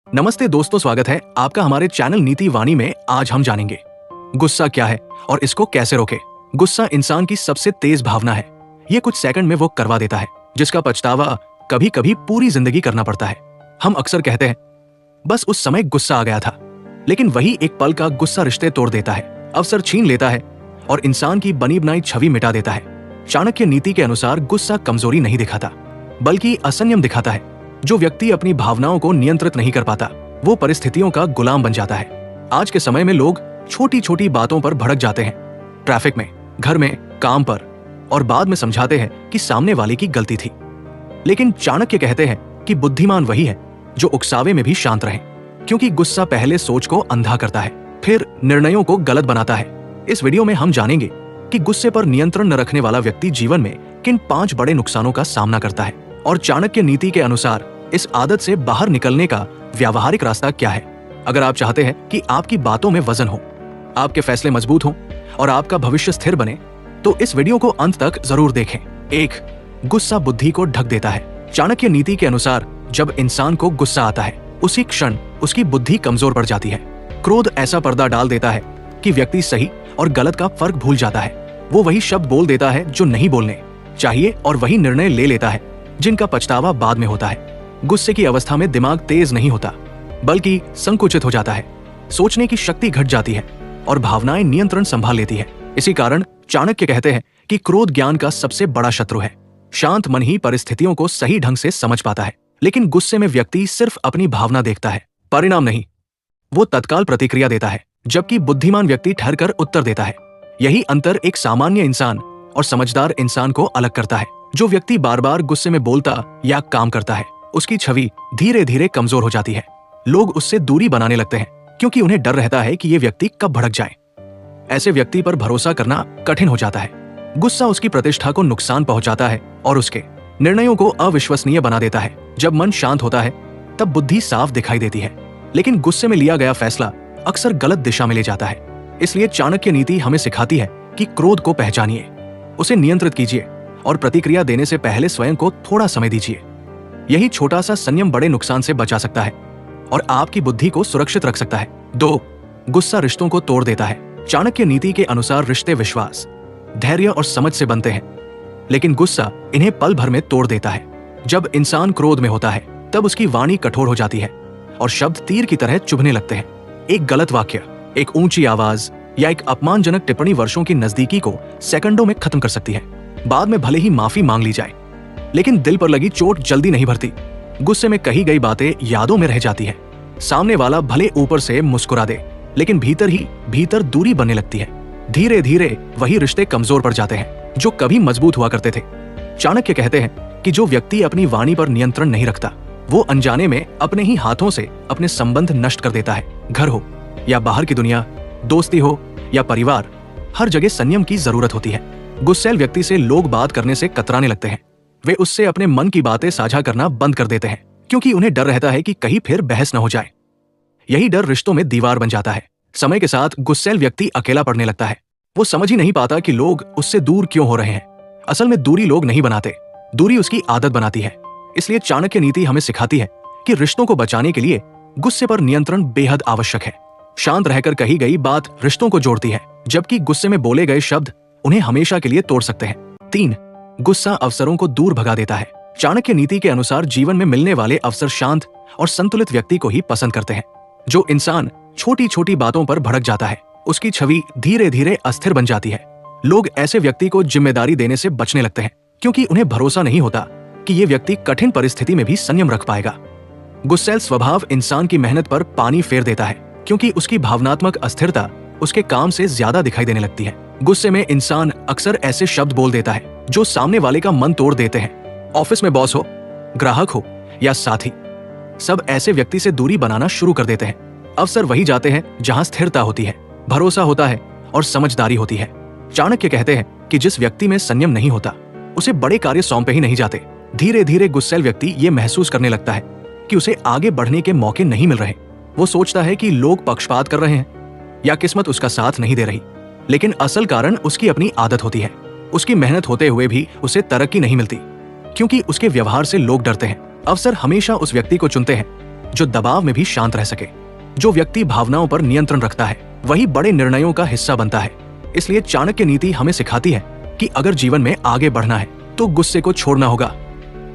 नमस्ते दोस्तों, स्वागत है आपका हमारे चैनल नीति वाणी में। आज हम जानेंगे गुस्सा क्या है और इसको कैसे रोके। गुस्सा इंसान की सबसे तेज भावना है। ये कुछ सेकंड में वो करवा देता है जिसका पछतावा कभी कभी पूरी जिंदगी करना पड़ता है। हम अक्सर कहते हैं बस उस समय गुस्सा आ गया था, लेकिन वही एक पल का गुस्सा रिश्ते तोड़ देता है, अवसर छीन लेता है और इंसान की बनी बनाई छवि मिटा देता है। चाणक्य नीति के अनुसार गुस्सा कमजोरी नहीं दिखाता बल्कि असंयम दिखाता है। जो व्यक्ति अपनी भावनाओं को नियंत्रित नहीं कर पाता वो परिस्थितियों का गुलाम बन जाता है। आज के समय में लोग छोटी छोटी बातों पर भड़क जाते हैं, ट्रैफिक में, घर में, काम पर, और बाद में समझाते हैं कि सामने वाले की गलती थी। लेकिन चाणक्य कहते हैं कि बुद्धिमान वही है जो उकसावे में भी शांत रहे, क्योंकि गुस्सा पहले सोच को अंधा करता है, फिर निर्णयों को गलत बनाता है। इस वीडियो में हम जानेंगे कि गुस्से पर नियंत्रण न रखने वाला व्यक्ति जीवन में किन 5 बड़े नुकसानों का सामना करता है और चाणक्य नीति के अनुसार इस आदत से बाहर निकलने का व्यावहारिक रास्ता क्या है। अगर आप चाहते हैं कि आपकी बातों में वजन हो, आपके फैसले मजबूत हों और आपका भविष्य स्थिर बने, तो इस वीडियो को अंत तक जरूर देखें। 1. गुस्सा बुद्धि को ढक देता है। चाणक्य नीति के अनुसार जब इंसान को गुस्सा आता है उसी क्षण उसकी बुद्धि कमजोर पड़ जाती है। क्रोध ऐसा पर्दा डाल देता है कि व्यक्ति सही और गलत का फर्क भूल जाता है। वो वही शब्द बोल देता है जो नहीं बोलने चाहिए और वही निर्णय ले लेता है जिनका पछतावा बाद में होता है। गुस्से की अवस्था में दिमाग तेज नहीं होता बल्कि संकुचित हो जाता है, सोचने की शक्ति घट जाती है और भावनाएं नियंत्रण संभाल लेती है। इसी कारण चाणक्य कहते हैं कि क्रोध ज्ञान का सबसे बड़ा शत्रु है। शांत मन ही परिस्थितियों को सही ढंग से समझ पाता है, लेकिन गुस्से में व्यक्ति सिर्फ अपनी भावना देखता है, परिणाम नहीं। वो तत्काल प्रतिक्रिया देता है, जबकि बुद्धिमान व्यक्ति ठहरकर उत्तर देता है। यही अंतर एक सामान्य इंसान और समझदार इंसान को अलग करता है। जो व्यक्ति बार बार गुस्से में बोलता या काम करता है उसकी छवि धीरे धीरे कमजोर हो जाती है। लोग उससे दूरी बनाने लगते हैं क्योंकि उन्हें डर रहता है कि ये व्यक्ति कब भड़क जाए। ऐसे व्यक्ति पर भरोसा करना कठिन हो जाता है। गुस्सा उसकी प्रतिष्ठा को नुकसान पहुंचाता है और उसके निर्णयों को अविश्वसनीय बना देता है। जब मन शांत होता है तब बुद्धि साफ दिखाई देती है, लेकिन गुस्से में लिया गया फैसला अक्सर गलत दिशा में ले जाता है। इसलिए चाणक्य नीति हमें सिखाती है कि क्रोध को पहचानिए, उसे नियंत्रित कीजिए और प्रतिक्रिया देने से पहले स्वयं को थोड़ा समय दीजिए। यही छोटा सा संयम बड़े नुकसान से बचा सकता है और आपकी बुद्धि को सुरक्षित रख सकता है। 2. गुस्सा रिश्तों को तोड़ देता है। चाणक्य नीति के अनुसार रिश्ते विश्वास, धैर्य और समझ से बनते हैं, लेकिन गुस्सा इन्हें पल भर में तोड़ देता है। जब इंसान क्रोध में होता है तब उसकी वाणी कठोर हो जाती है और शब्द तीर की तरह चुभने लगते हैं। एक गलत वाक्य, एक ऊंची आवाज या एक अपमानजनक टिप्पणी वर्षों की नजदीकी को सेकंडों में खत्म कर सकती है। बाद में भले ही माफी मांग ली जाए, लेकिन दिल पर लगी चोट जल्दी नहीं भरती। गुस्से में कही गई बातें यादों में रह जाती है। सामने वाला भले ऊपर से मुस्कुरा दे, लेकिन भीतर ही भीतर दूरी बनने लगती है। धीरे धीरे वही रिश्ते कमजोर पड़ जाते हैं जो कभी मजबूत हुआ करते थे। चाणक्य कहते हैं कि जो व्यक्ति अपनी वाणी पर नियंत्रण नहीं रखता वो अनजाने में अपने ही हाथों से अपने संबंध नष्ट कर देता है। घर हो या बाहर की दुनिया, दोस्ती हो या परिवार, हर जगह संयम की जरूरत होती है। गुस्सैल व्यक्ति से लोग बात करने से कतराने लगते हैं। वे उससे अपने मन की बातें साझा करना बंद कर देते हैं क्योंकि उन्हें डर रहता है कि कहीं फिर बहस न हो जाए। यही डर रिश्तों में दीवार बन जाता है। समय के साथ गुस्सैल व्यक्ति अकेला पड़ने लगता है। वो समझ ही नहीं पाता कि लोग उससे दूर क्यों हो रहे हैं। असल में दूरी लोग नहीं बनाते, दूरी उसकी आदत बनाती है। इसलिए चाणक्य नीति हमें सिखाती है कि रिश्तों को बचाने के लिए गुस्से पर नियंत्रण बेहद आवश्यक है। शांत रहकर कही गई बात रिश्तों को जोड़ती है, जबकि गुस्से में बोले गए शब्द उन्हें हमेशा के लिए तोड़ सकते हैं। 3. गुस्सा अवसरों को दूर भगा देता है। चाणक्य नीति के अनुसार जीवन में मिलने वाले अवसर शांत और संतुलित व्यक्ति को ही पसंद करते हैं। जो इंसान छोटी छोटी बातों पर भड़क जाता है उसकी छवि धीरे धीरे अस्थिर बन जाती है। लोग ऐसे व्यक्ति को जिम्मेदारी देने से बचने लगते हैं क्योंकि उन्हें भरोसा नहीं होता कि ये व्यक्ति कठिन परिस्थिति में भी संयम रख पाएगा। गुस्सैल स्वभाव इंसान की मेहनत पर पानी फेर देता है क्योंकि उसकी भावनात्मक अस्थिरता उसके काम से ज्यादा दिखाई देने लगती है। गुस्से में इंसान अक्सर ऐसे शब्द बोल देता है जो सामने वाले का मन तोड़ देते हैं। ऑफिस में बॉस हो, ग्राहक हो या साथी, सब ऐसे व्यक्ति से दूरी बनाना शुरू कर देते हैं। अवसर वही जाते हैं जहां स्थिरता होती है, भरोसा होता है और समझदारी होती है। चाणक्य कहते हैं कि जिस व्यक्ति में संयम नहीं होता उसे बड़े कार्य सौंपे ही नहीं जाते। धीरे धीरे गुस्सैल व्यक्ति ये महसूस करने लगता है कि उसे आगे बढ़ने के मौके नहीं मिल रहे। वो सोचता है कि लोग पक्षपात कर रहे हैं या किस्मत उसका साथ नहीं दे रही, लेकिन असल कारण उसकी अपनी आदत होती है। उसकी मेहनत होते हुए भी उसे तरक्की नहीं मिलती क्योंकि उसके व्यवहार से लोग डरते हैं। अवसर हमेशा उस व्यक्ति को चुनते हैं जो दबाव में भी शांत रह सके। जो व्यक्ति भावनाओं पर नियंत्रण रखता है वही बड़े निर्णयों का हिस्सा बनता है। इसलिए चाणक्य नीति हमें सिखाती है कि अगर जीवन में आगे बढ़ना है तो गुस्से को छोड़ना होगा।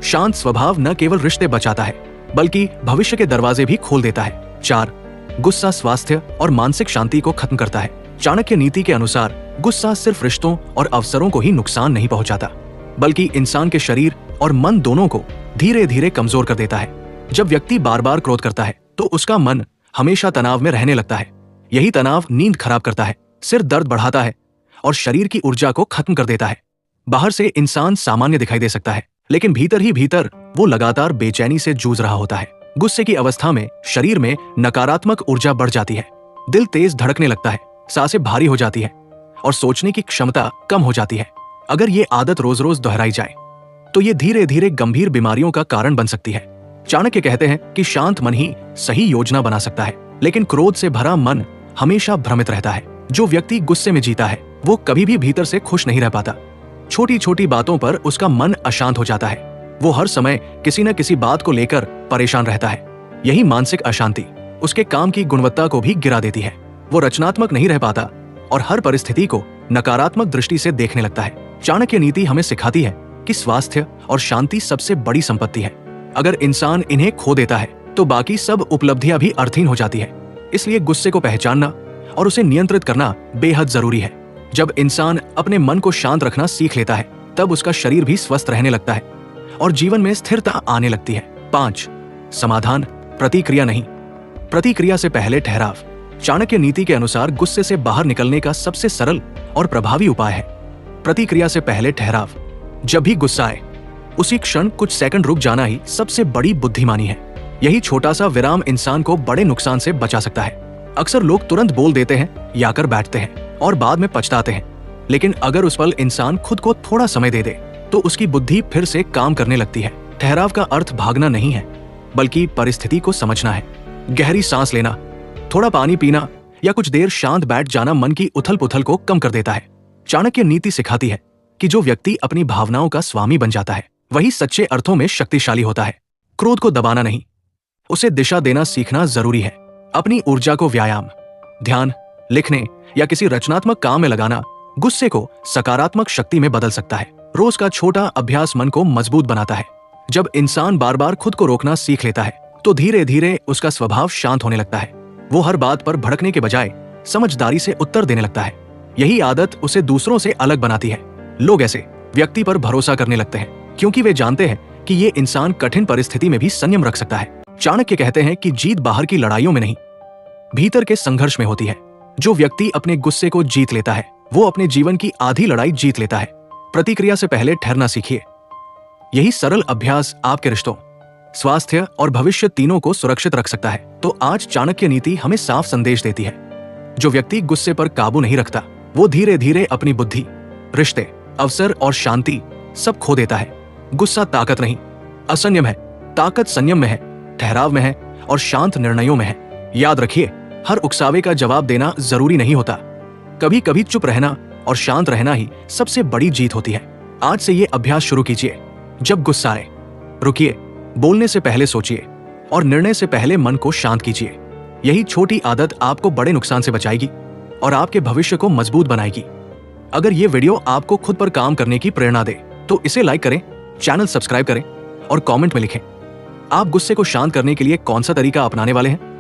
शांत स्वभाव न केवल रिश्ते बचाता है बल्कि भविष्य के दरवाजे भी खोल देता है। 4. गुस्सा स्वास्थ्य और मानसिक शांति को खत्म करता है। चाणक्य नीति के अनुसार गुस्सा सिर्फ रिश्तों और अवसरों को ही नुकसान नहीं पहुंचाता बल्कि इंसान के शरीर और मन दोनों को धीरे धीरे कमजोर कर देता है। जब व्यक्ति बार बार क्रोध करता है तो उसका मन हमेशा तनाव में रहने लगता है। यही तनाव नींद खराब करता है, सिर दर्द बढ़ाता है और शरीर की ऊर्जा को खत्म कर देता है। बाहर से इंसान सामान्य दिखाई दे सकता है लेकिन भीतर ही भीतर वो लगातार बेचैनी से जूझ रहा होता है। गुस्से की अवस्था में शरीर में नकारात्मक ऊर्जा बढ़ जाती है, दिल तेज धड़कने लगता है, सांसें भारी हो जाती है और सोचने की क्षमता कम हो जाती है। अगर ये आदत रोज रोज दोहराई जाए तो ये धीरे धीरे गंभीर बीमारियों का कारण बन सकती है। चाणक्य कहते हैं कि शांत मन ही सही योजना बना सकता है, लेकिन क्रोध से भरा मन हमेशा भ्रमित रहता है। जो व्यक्ति गुस्से में जीता है वो कभी भी भीतर से खुश नहीं रह पाता। छोटी छोटी बातों पर उसका मन अशांत हो जाता है। वो हर समय किसी न किसी बात को लेकर परेशान रहता है। यही मानसिक अशांति उसके काम की गुणवत्ता को भी गिरा देती है। वो रचनात्मक नहीं रह पाता और हर परिस्थिति को नकारात्मक दृष्टि से देखने लगता है। चाणक्य नीति हमें सिखाती है कि स्वास्थ्य और शांति सबसे बड़ी संपत्ति है। अगर इंसान इन्हें खो देता है तो बाकी सब उपलब्धियां भी अर्थहीन हो जाती है। इसलिए गुस्से को पहचानना और उसे नियंत्रित करना बेहद जरूरी है। जब इंसान अपने मन को शांत रखना सीख लेता है तब उसका शरीर भी स्वस्थ रहने लगता है और जीवन में स्थिरता आने लगती है। 5. समाधान, प्रतिक्रिया नहीं। प्रतिक्रिया से पहले ठहराव। चाणक्य नीति के अनुसार गुस्से से बाहर निकलने का सबसे सरल और प्रभावी उपाय है प्रतिक्रिया से पहले ठहराव। जब भी गुस्सा आए उसी क्षण कुछ सेकंड रुक जाना ही सबसे बड़ी बुद्धिमानी है। यही छोटा सा विराम इंसान को बड़े नुकसान से बचा सकता है। अक्सर लोग तुरंत बोल देते हैं या कर बैठते हैं और बाद में पछताते हैं, लेकिन अगर उस पल इंसान खुद को थोड़ा समय दे दे तो उसकी बुद्धि फिर से काम करने लगती है। ठहराव का अर्थ भागना नहीं है बल्कि परिस्थिति को समझना है। गहरी सांस लेना, थोड़ा पानी पीना या कुछ देर शांत बैठ जाना मन की उथल पुथल को कम कर देता है। चाणक्य नीति सिखाती है कि जो व्यक्ति अपनी भावनाओं का स्वामी बन जाता है वही सच्चे अर्थों में शक्तिशाली होता है। क्रोध को दबाना नहीं, उसे दिशा देना सीखना जरूरी है। अपनी ऊर्जा को व्यायाम, ध्यान, लिखने या किसी रचनात्मक काम में लगाना गुस्से को सकारात्मक शक्ति में बदल सकता है। रोज का छोटा अभ्यास मन को मजबूत बनाता है। जब इंसान बार बार खुद को रोकना सीख लेता है तो धीरे धीरे उसका स्वभाव शांत होने लगता है। वो हर बात पर भड़कने के बजाय समझदारी से उत्तर देने लगता है। यही आदत उसे दूसरों से अलग बनाती है। लोग ऐसे व्यक्ति पर भरोसा करने लगते हैं क्योंकि वे जानते हैं कि ये इंसान कठिन परिस्थिति में भी संयम रख सकता है। चाणक्य कहते हैं कि जीत बाहर की लड़ाइयों में नहीं, भीतर के संघर्ष में होती है। जो व्यक्ति अपने गुस्से को जीत लेता है वो अपने जीवन की आधी लड़ाई जीत लेता है। प्रतिक्रिया से पहले ठहरना सीखिए। यही सरल अभ्यास आपके रिश्तों, स्वास्थ्य और भविष्य तीनों को सुरक्षित रख सकता है। तो आज चाणक्य नीति हमें साफ संदेश देती है, जो व्यक्ति गुस्से पर काबू नहीं रखता वो धीरे धीरे अपनी बुद्धि, रिश्ते, अवसर और शांति सब खो देता है। गुस्सा ताकत नहीं, असंयम है। ताकत संयम में है, ठहराव में है और शांत निर्णयों में है। याद रखिए, हर उकसावे का जवाब देना जरूरी नहीं होता। कभी कभी चुप रहना और शांत रहना ही सबसे बड़ी जीत होती है। आज से ये अभ्यास शुरू कीजिए। जब गुस्सा आए रुकिए, बोलने से पहले सोचिए और निर्णय से पहले मन को शांत कीजिए। यही छोटी आदत आपको बड़े नुकसान से बचाएगी और आपके भविष्य को मजबूत बनाएगी। अगर ये वीडियो आपको खुद पर काम करने की प्रेरणा दे तो इसे लाइक करें, चैनल सब्सक्राइब करें और कमेंट में लिखें आप गुस्से को शांत करने के लिए कौन सा तरीका अपनाने वाले हैं।